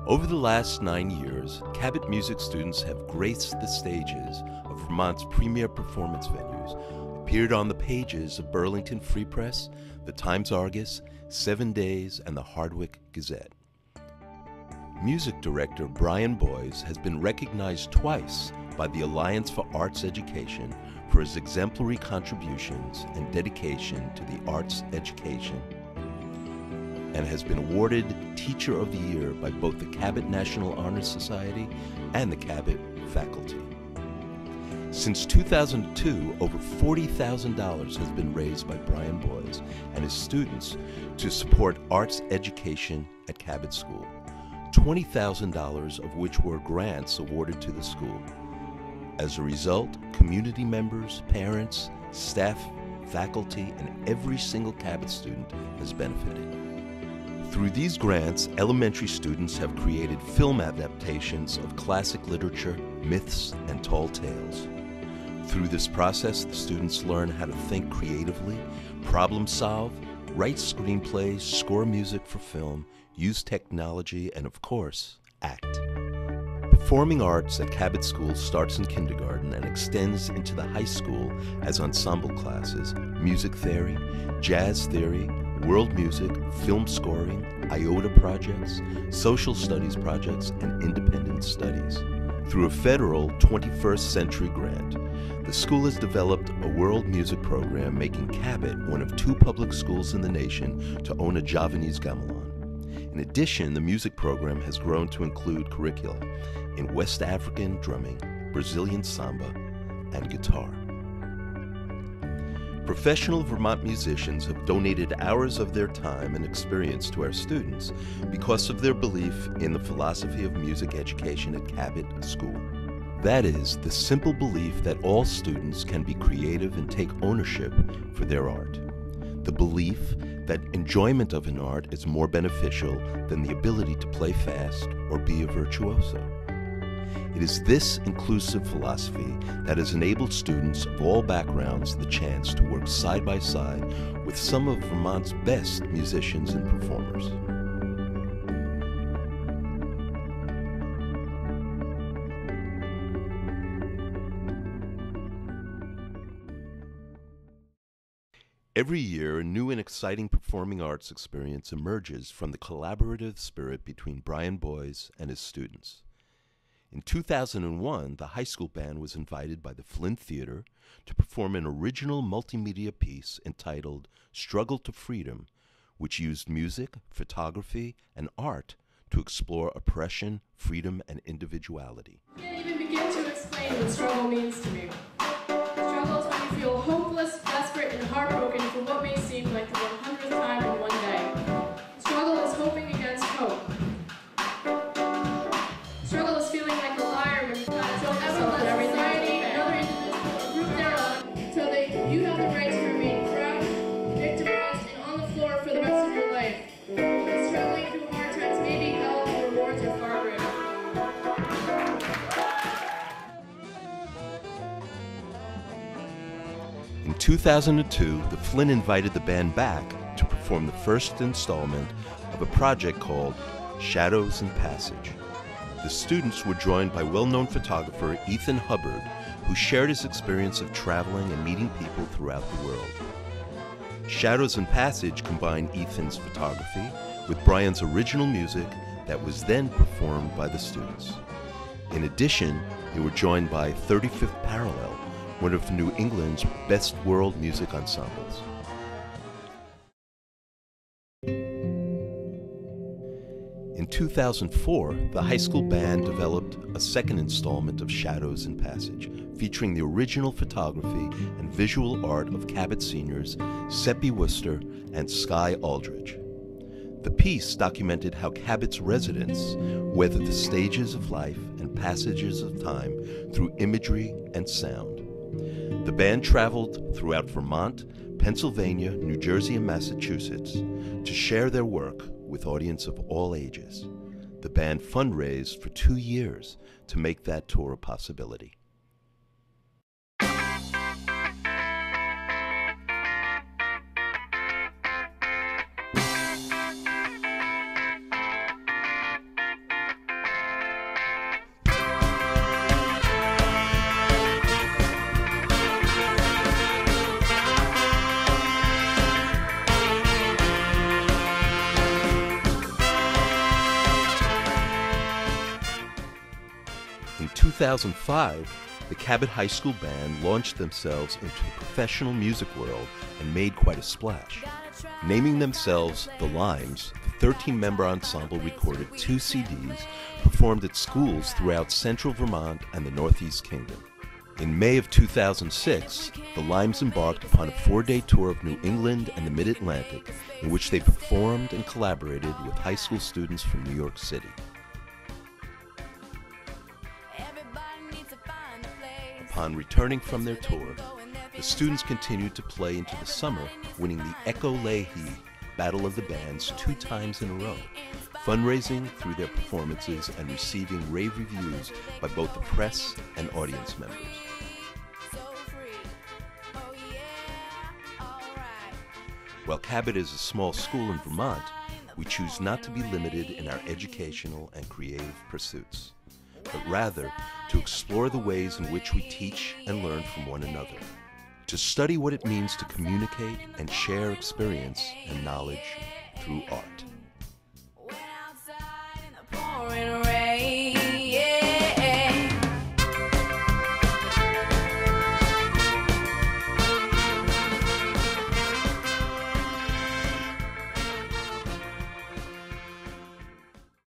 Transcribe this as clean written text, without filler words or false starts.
Over the last 9 years, Cabot music students have graced the stages of Vermont's premier performance venues, appeared on the pages of Burlington Free Press, the Times-Argus, 7 Days, and the Hardwick Gazette. Music director Brian Boyes has been recognized twice by the Alliance for Arts Education for his exemplary contributions and dedication to the arts education, and has been awarded Teacher of the Year by both the Cabot National Honor Society and the Cabot faculty. Since 2002, over $40,000 has been raised by Brian Boyes and his students to support arts education at Cabot School, $20,000 of which were grants awarded to the school. As a result, community members, parents, staff, faculty, and every single Cabot student has benefited. Through these grants, elementary students have created film adaptations of classic literature, myths, and tall tales. Through this process, the students learn how to think creatively, problem solve, write screenplays, score music for film, use technology, and of course, act. Performing arts at Cabot School starts in kindergarten and extends into the high school as ensemble classes, music theory, jazz theory, world music, film scoring, IOTA projects, social studies projects, and independent studies. Through a federal 21st Century grant, the school has developed a world music program, making Cabot one of 2 public schools in the nation to own a Javanese gamelan. In addition, the music program has grown to include curricula in West African drumming, Brazilian samba, and guitar. Professional Vermont musicians have donated hours of their time and experience to our students because of their belief in the philosophy of music education at Cabot School. That is, the simple belief that all students can be creative and take ownership for their art. The belief that enjoyment of an art is more beneficial than the ability to play fast or be a virtuoso. It is this inclusive philosophy that has enabled students of all backgrounds the chance to work side by side with some of Vermont's best musicians and performers. Every year, a new and exciting performing arts experience emerges from the collaborative spirit between Brian Boyes and his students. In 2001, the high school band was invited by the Flint Theater to perform an original multimedia piece entitled Struggle to Freedom, which used music, photography, and art to explore oppression, freedom, and individuality. I can't even begin to explain what struggle means to me. Struggle is when you feel hopeless, desperate, and heartbroken for what may seem like the 100th time in one day. Struggle is hoping against hope. Struggle is feeling like a liar when you don't ever let society, another individual, or group down so that you have the right to remain proud, victimized, and on the floor for the rest of your life. Struggling through hard times may be hell, the rewards are far greater. In 2002, the Flint invited the band back to perform the first installment of a project called Shadows and Passage. The students were joined by well-known photographer Ethan Hubbard, who shared his experience of traveling and meeting people throughout the world. Shadows and Passage combined Ethan's photography with Brian's original music that was then performed by the students. In addition, they were joined by 35th Parallel, one of New England's best world music ensembles. In 2004, the high school band developed a second installment of Shadows and Passage, featuring the original photography and visual art of Cabot seniors Seppi Worcester and Sky Aldridge. The piece documented how Cabot's residents weathered the stages of life and passages of time through imagery and sound. The band traveled throughout Vermont, Pennsylvania, New Jersey, and Massachusetts to share their work with audiences of all ages. The band fundraised for 2 years to make that tour a possibility. 2005, the Cabot High School Band launched themselves into the professional music world and made quite a splash. Naming themselves the Limes, the 13-member ensemble recorded 2 CDs, performed at schools throughout central Vermont and the Northeast Kingdom. In May of 2006, the Limes embarked upon a 4-day tour of New England and the Mid-Atlantic, in which they performed and collaborated with high school students from New York City. Upon returning from their tour, the students continued to play into the summer, winning the Echo Leahy Battle of the Bands 2 times in a row, fundraising through their performances and receiving rave reviews by both the press and audience members. While Cabot is a small school in Vermont, we choose not to be limited in our educational and creative pursuits, but rather to explore the ways in which we teach and learn from one another, to study what it means to communicate and share experience and knowledge through art.